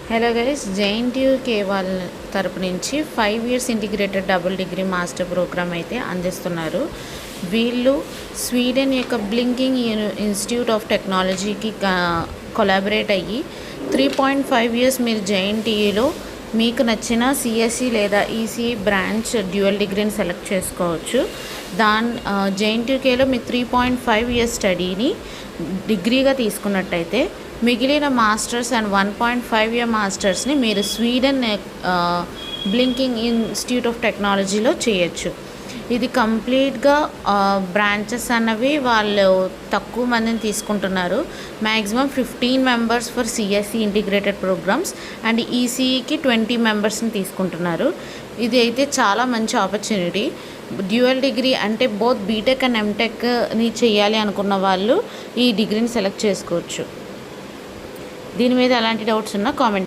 Hello guys, JNTUK వాళ్ళ తరపు నుంచి 5 years integrated double degree master program అయితే అందిస్తున్నారు. వీళ్ళు స్వీడన్ యొక్క బ్లింకింగ్ ఇన్స్టిట్యూట్ ఆఫ్ టెక్నాలజీకి కొలాబరేట్ అయ్యి 3.5 years మీరు జేఎన్టీయూలో మీకు నచ్చిన సిఎస్సి లేదా ఈసీఈ బ్రాంచ్ డ్యూయల్ డిగ్రీని సెలెక్ట్ చేసుకోవచ్చు. జేఎన్టీయూకేలో మీరు 3.5 years స్టడీని డిగ్రీగా తీసుకున్నట్టయితే మిగిలిన మాస్టర్స్ అండ్ 1.5 year మాస్టర్స్ని మీరు స్వీడన్ బ్లింకింగ్ ఇన్స్టిట్యూట్ ఆఫ్ టెక్నాలజీలో చేయొచ్చు. ఇది కంప్లీట్గా బ్రాంచెస్ అన్నవి వాళ్ళు తక్కువ మందిని తీసుకుంటున్నారు. Maximum 15 members for CSC integrated programs and ఈసీఈకి 20 members తీసుకుంటున్నారు. ఇది అయితే చాలా మంచి ఆపర్చునిటీ. డ్యూయల్ డిగ్రీ అంటే బోత్ బీటెక్ అండ్ ఎంటెక్ని చేయాలి అనుకున్న వాళ్ళు ఈ డిగ్రీని సెలెక్ట్ చేసుకోవచ్చు. దీని మీద ఎలాంటి డౌట్స్ ఉన్నా కామెంట్